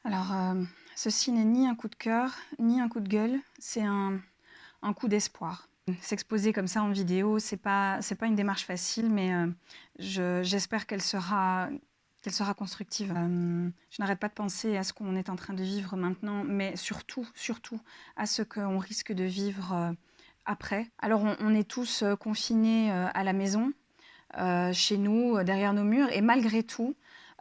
Alors, ceci n'est ni un coup de cœur, ni un coup de gueule, c'est un coup d'espoir. S'exposer comme ça en vidéo, c'est pas une démarche facile, mais j'espère qu'elle sera constructive. Je n'arrête pas de penser à ce qu'on est en train de vivre maintenant, mais surtout, surtout à ce qu'on risque de vivre après. Alors, on est tous confinés à la maison, chez nous, derrière nos murs, et malgré tout,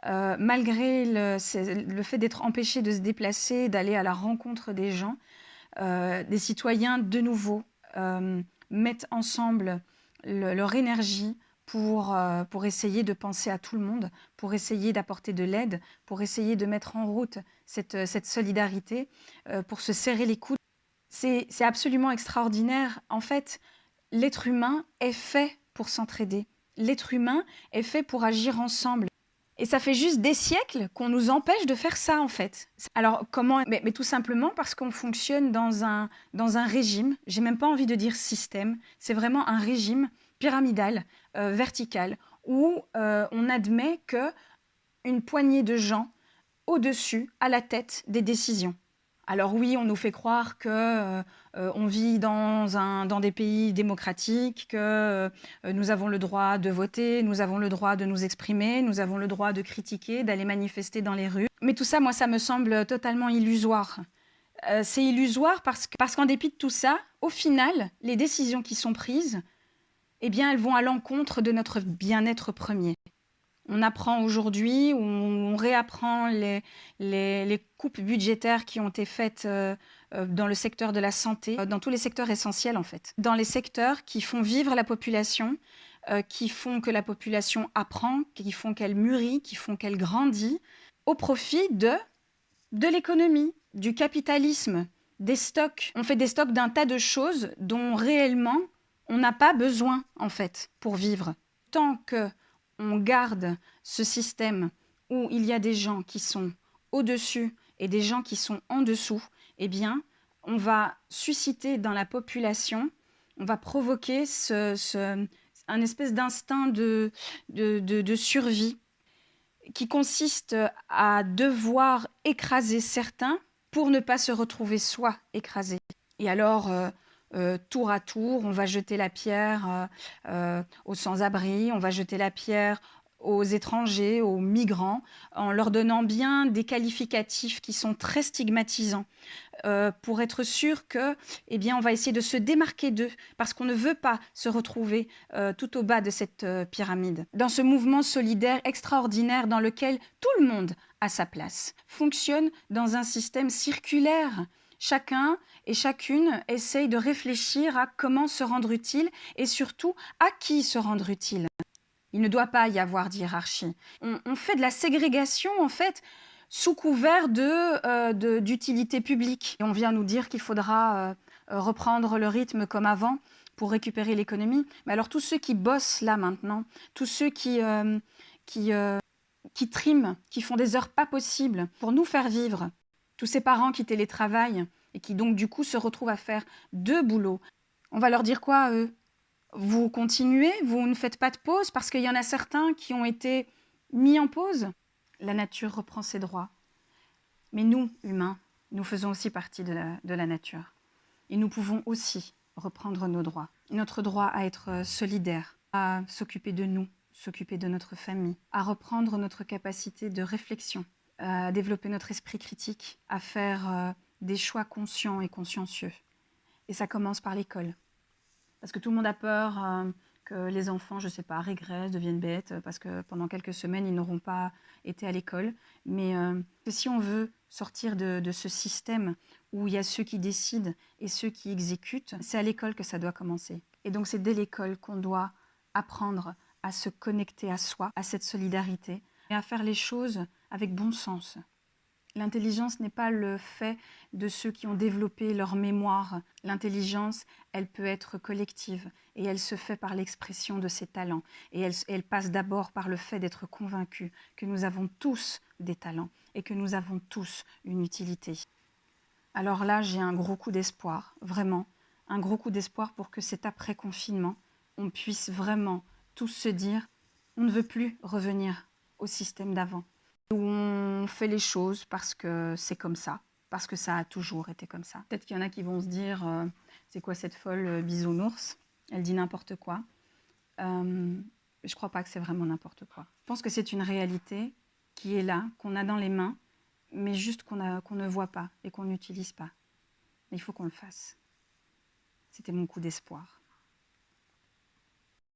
malgré le fait d'être empêché de se déplacer, d'aller à la rencontre des gens, des citoyens de nouveau mettent ensemble leur énergie pour essayer de penser à tout le monde, pour essayer d'apporter de l'aide, pour essayer de mettre en route cette solidarité, pour se serrer les coudes. C'est absolument extraordinaire. En fait, l'être humain est fait pour s'entraider. L'être humain est fait pour agir ensemble. Et ça fait juste des siècles qu'on nous empêche de faire ça, en fait. Alors, comment? Mais tout simplement parce qu'on fonctionne dans un régime, j'ai même pas envie de dire système, c'est vraiment un régime pyramidal, vertical, où on admet qu'une poignée de gens au-dessus, à la tête des décisions. Alors oui, on nous fait croire que on vit dans des pays démocratiques, que nous avons le droit de voter, nous avons le droit de nous exprimer, nous avons le droit de critiquer, d'aller manifester dans les rues. Mais tout ça, moi, ça me semble totalement illusoire. C'est illusoire parce qu'en dépit de tout ça, au final, les décisions qui sont prises, eh bien, elles vont à l'encontre de notre bien-être premier. On apprend aujourd'hui, on réapprend les coupes budgétaires qui ont été faites dans le secteur de la santé, dans tous les secteurs essentiels en fait. Dans les secteurs qui font vivre la population, qui font que la population apprend, qui font qu'elle mûrit, qui font qu'elle grandit, au profit de l'économie, du capitalisme, des stocks. On fait des stocks d'un tas de choses dont réellement on n'a pas besoin en fait pour vivre. Tant que on garde ce système où il y a des gens qui sont au-dessus et des gens qui sont en dessous, eh bien, on va susciter dans la population, on va provoquer un espèce d'instinct de survie qui consiste à devoir écraser certains pour ne pas se retrouver soi écrasé. Et alors, tour à tour, on va jeter la pierre aux sans-abri, on va jeter la pierre aux étrangers, aux migrants, en leur donnant bien des qualificatifs qui sont très stigmatisants, pour être sûr que, eh bien, on va essayer de se démarquer d'eux, parce qu'on ne veut pas se retrouver tout au bas de cette pyramide. Dans ce mouvement solidaire extraordinaire dans lequel tout le monde a sa place, fonctionne dans un système circulaire. Chacun et chacune essaye de réfléchir à comment se rendre utile et surtout à qui se rendre utile. Il ne doit pas y avoir de hiérarchie. On fait de la ségrégation, en fait, sous couvert d'utilité publique. Et on vient nous dire qu'il faudra reprendre le rythme comme avant pour récupérer l'économie. Mais alors tous ceux qui bossent là maintenant, tous ceux qui triment, qui font des heures pas possibles pour nous faire vivre, tous ces parents qui télétravaillent et qui donc du coup se retrouvent à faire deux boulots, on va leur dire quoi à eux? Vous continuez, vous ne faites pas de pause parce qu'il y en a certains qui ont été mis en pause. La nature reprend ses droits. Mais nous, humains, nous faisons aussi partie de la nature. Et nous pouvons aussi reprendre nos droits. Notre droit à être solidaire, à s'occuper de nous, s'occuper de notre famille, à reprendre notre capacité de réflexion, à développer notre esprit critique, à faire des choix conscients et consciencieux. Et ça commence par l'école. Parce que tout le monde a peur que les enfants, je ne sais pas, régressent, deviennent bêtes, parce que pendant quelques semaines, ils n'auront pas été à l'école. Mais si on veut sortir de ce système où il y a ceux qui décident et ceux qui exécutent, c'est à l'école que ça doit commencer. Et donc c'est dès l'école qu'on doit apprendre à se connecter à soi, à cette solidarité, et à faire les choses avec bon sens. L'intelligence n'est pas le fait de ceux qui ont développé leur mémoire. L'intelligence, elle peut être collective et elle se fait par l'expression de ses talents. Et elle passe d'abord par le fait d'être convaincu que nous avons tous des talents et que nous avons tous une utilité. Alors là, j'ai un gros coup d'espoir, vraiment, un gros coup d'espoir pour que cet après-confinement, on puisse vraiment tous se dire, on ne veut plus revenir au système d'avant. où on fait les choses parce que c'est comme ça, parce que ça a toujours été comme ça. Peut-être qu'il y en a qui vont se dire c'est quoi cette folle bisounours? Elle dit n'importe quoi. Je crois pas que c'est vraiment n'importe quoi. Je pense que c'est une réalité qui est là, qu'on a dans les mains, mais juste qu'on ne voit pas et qu'on n'utilise pas. Mais il faut qu'on le fasse. C'était mon coup d'espoir.